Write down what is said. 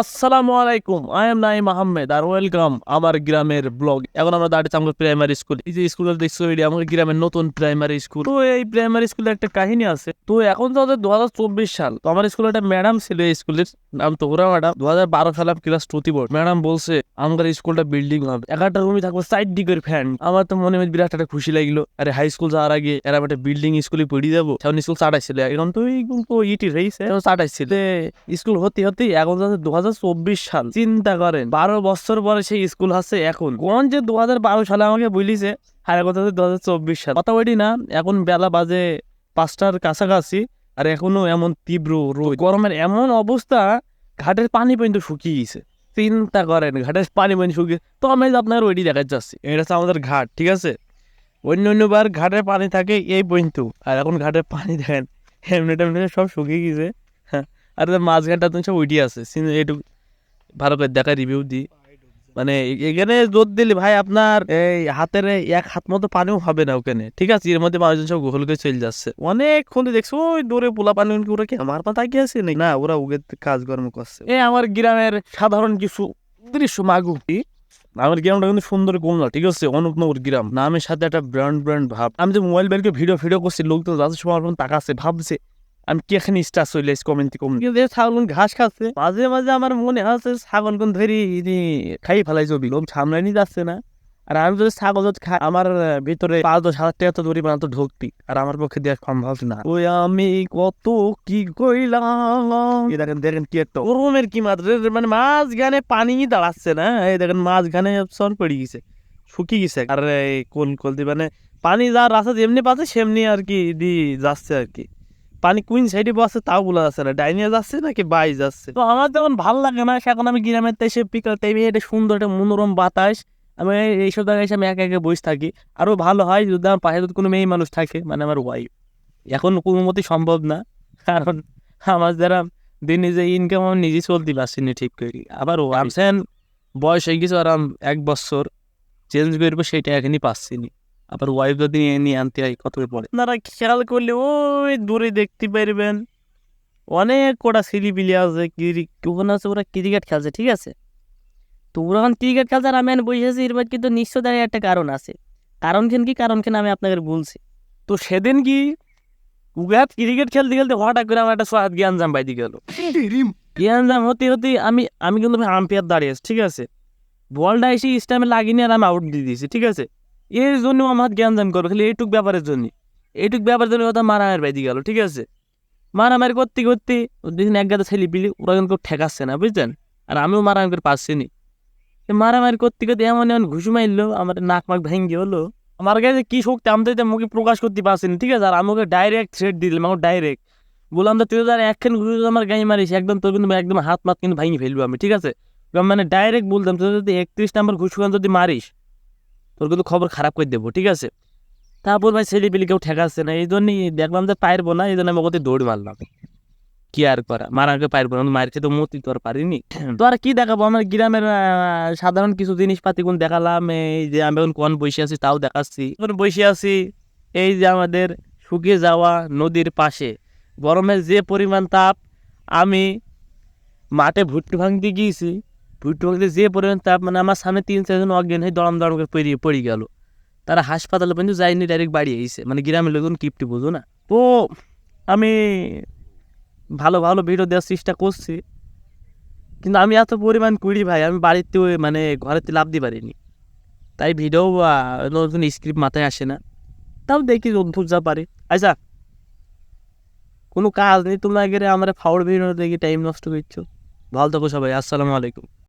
আসসালামু আলাইকুম, I am Naim Ahmed আর ওয়েলকাম আমার গ্রামের ব্লগ। এখন আমরা দাঁড়িয়েছি আমার প্রাইমারি স্কুল। এই যে স্কুলের দেখছো, এটি আমার গ্রামের নতুন প্রাইমারি স্কুল। তো এই প্রাইমারি স্কুলে একটা কাহিনী আছে। তো এখন তো 2024 সাল। তো আমার স্কুলে একটা ম্যাডাম ছিল, এই স্কুলের নাম তোহরা ম্যাডাম। 2012 সালে ক্লাস 2 পড় ম্যাডাম বলছে আমার স্কুলটা বিল্ডিং হবে, 11টা রুমই থাকবে, 4 দিকের ফ্যান। আমার তো মনে বিরাট একটা খুশি লাগলো। আরে হাই স্কুল যাওয়ার আগে এরা একটা বিল্ডিং স্কুলে পড়ি যাবো। তখন স্কুল চাটাইছিল, এখন তো ইটি রয়েছে চাটাইছিল। স্কুল হতে হতে এখন 2024 সাল। চিন্তা করেন, 12 বছর পরে সেই স্কুল আছে। এখন কোন যে 2012 সালে আমাকে বলিছে, আর কথা 2024 সাল। কথা ওইটি না, এখন বেলা বাজে 5টার কাছাকাছি, আর এখনো এমন তীব্র রোদ, গরমের এমন অবস্থা, ঘাটের পানি পর্যন্ত শুকিয়ে গেছে। চিন্তা করেন, ঘাটের পানি পর্যন্ত শুকিয়ে। তো আমি আপনার ওইটি দেখা যাচ্ছি, এটা হচ্ছে আমাদের ঘাট, ঠিক আছে। অন্যবার ঘাটের পানি থাকে এই পর্যন্ত, আর এখন ঘাটের পানি দেখেন এমনি টেমনি সব শুকিয়ে গেছে। হ্যাঁ, আর মাঝখানটা তুমি সব উঠি আছে, একটু ভালো করে দেখা রিভিউ দিই। মানে এখানে জোর দিলে ভাই আপনার এই হাতের এক হাত মতো পানিও হবে না ওখানে, ঠিক আছে। এর মধ্যে মানুষজন সব গোসল করে চলে যাচ্ছে। অনেকক্ষণ দেখছো ওই দূরে পোলা পানি, ওরা কি আমার পা তাকিয়ে আছে না, ওরা ওদের কাজকর্ম করছে। এই আমার গ্রামের সাধারণ কিছু দৃশ্য মাগুটি। আমার গ্রামটা কিন্তু সুন্দর গোমলা, ঠিক আছে। অনুপনগর গ্রাম নামের সাথে একটা ব্র্যান্ড ভাব। আমি যে মোবাইল বেরকে ভিডিও করছি, লোক তো যাচ্ছে সময় তাকাচ্ছে, ভাবছে আমি কি এখানে স্টার চলে কমেন্ট ছাগল ঘাস খাচ্ছে। মাঝে মাঝে আমার মনে হচ্ছে ছাগল কোন ধরি খাই ফেলাই জবি, লোক সামলাই নিয়ে যাচ্ছে না। আর আমি যদি ছাগল খাই, আমার ভিতরে 5-10 হাজার টাকা তো দড়ি বানাতো ঢুকতি, আর আমার পক্ষে দেওয়া সম্ভব না। ওই আমি কত কি কইলাম, দেখেন দেখেন কি একটা ওরমের কি মাত্র, মানে মাঝখানে পানি দাঁড়াচ্ছে না। এই দেখেন মাঝখানে সন পড়ে গেছে, শুকিয়ে গেছে। আর এই কোন কলতি মানে পানি যার রাস্তা যেমনি পাচ্ছে সেমনি আর কি দি যাচ্ছে আর কি। পানি কোন সাইডে বসে তাও বলা যাচ্ছে না, ডাইনিয়া যাচ্ছে নাকি বাই যাচ্ছে। তো আমার যখন ভালো লাগে না, এখন আমি গ্রামের এসে বিকাল টাইমে এটা সুন্দর একটা মনোরম বাতাস, আমি এইসব জায়গায় এসে আমি একা একা বসে থাকি। আরো ভালো হয় যদি আমার পাশে যদি কোনো মেয়ে মানুষ থাকে, মানে আমার ওয়াইফ। এখন কোনো মতেই সম্ভব না, কারণ আমার যারা দিনে যে ইনকাম আমি নিজে চলতে পারছি না ঠিক করে। আবার ভাবছেন বয়স হয়ে গেছে, আরাম 1 বছর চেঞ্জ করবো, সেটা এখনই পাচ্ছি না। আবার ওয়াইফ যদি নিয়ে আনতে হয় কত পরে। আপনারা খেয়াল করলে ওই দূরে দেখতে পারবেন অনেক কটা ছেলেপিলে আছে, কোন আছে ওরা ক্রিকেট খেলছে, ঠিক আছে। তো ওরা এখন ক্রিকেট খেলছে আর আমি বসেছি, এরপর কিন্তু নিশ্চয় একটা কারণ আছে। কারণ আমি আপনাদের বলছি। তো সেদিন কি ক্রিকেট খেলতে খেলতে হঠাৎ করে আমার একটা জ্ঞান জাম বাইতে গেল। জ্ঞান জাম হতে হতে আমি আমি কিন্তু আম্পায়ার দাঁড়িয়ে আছি, ঠিক আছে। বলটা এসে স্টামে লাগিনি আর আমি আউট দিয়ে দিয়েছি, ঠিক আছে। এর জন্য আমার জ্ঞান জাম করবে খালি এইটুক ব্যাপারের জন্য। কথা মারামারি বাইতে গেল, ঠিক আছে। মারামারি করতে করতে দেখুন এক গাদা ছেলে পিলি, ওরা কিন্তু ঠেকাচ্ছে না, বুঝলেন। আর আমিও মারামারি করে পারছি নি। মারামারি করতে করতে এমন এমন ঘুষু মারলো, আমার নাক মাক ভেঙে হলো। আমার কাছে কি শক্তি আমি তো মুখে প্রকাশ করতে পারছি না, ঠিক আছে। আর আমাকে ডাইরেক্ট থ্রেট দিলাম, আমাকে ডাইরেক্ট বললাম তুই তো একখান ঘুষু আমার গায়ে মারিস, একদম তোর কিন্তু একদম হাত মাত কিন্তু ভেঙে ফেলবো আমি, ঠিক আছে। মানে ডাইরেক্ট বলতাম তুই যদি 31 নাম্বার ঘুষুখান যদি মারিস, তোর কিন্তু খবর খারাপ করে দেবো, ঠিক আছে। তারপর ভাই ছেলে পেলে কেউ ঠেকাচ্ছে না, এই জন্যই দেখলাম যে পারবো না, এই জন্য আমি ওকে দৌড় মারলাম। কি আর করা, মারাকে পারবো না, মারতে তো মতি তো আর পারিনি। তো আর কি দেখাবো, আমার গ্রামের সাধারণ কিছু জিনিসপাতি কোন দেখালাম। এই যে আমি এখন কোন বসে আছি তাও দেখাচ্ছি। এখন বসে আছি এই যে আমাদের শুকিয়ে যাওয়া নদীর পাশে, গরমের যে পরিমাণ তাপ। আমি মাঠে ভুট্টি ভাঙতে গিয়েছি, ভুট্টি ভাঙতে যে পরিমাণ তাপ, মানে আমার সামনে 3-4 জন অজ্ঞান হয়ে দড়াম দড়াম করে পড়ে গেল। তারা হাসপাতালে পর্যন্ত যায়নি, ডাইরেক্ট বাড়ি এসেছে। মানে গ্রামের লোকজন কিপটি বোঝো না। তো আমি ভালো ভালো ভিডিও দেওয়ার চেষ্টা করছি, কিন্তু আমি এত পরিমাণ করি ভাই, আমি বাড়িতে মানে ঘরেতে লাভ দিতে পারিনি। তাই ভিডিও নতুন স্ক্রিপ্ট মাথায় আসে না। তাও দেখি যতদূর যা পারি। আচ্ছা, কোনো কাজ নেই তোমরা আগে আমার ফাউল ভিডিও দেখি টাইম নষ্ট করছো। ভালো থাকো সবাই, আসসালামু আলাইকুম।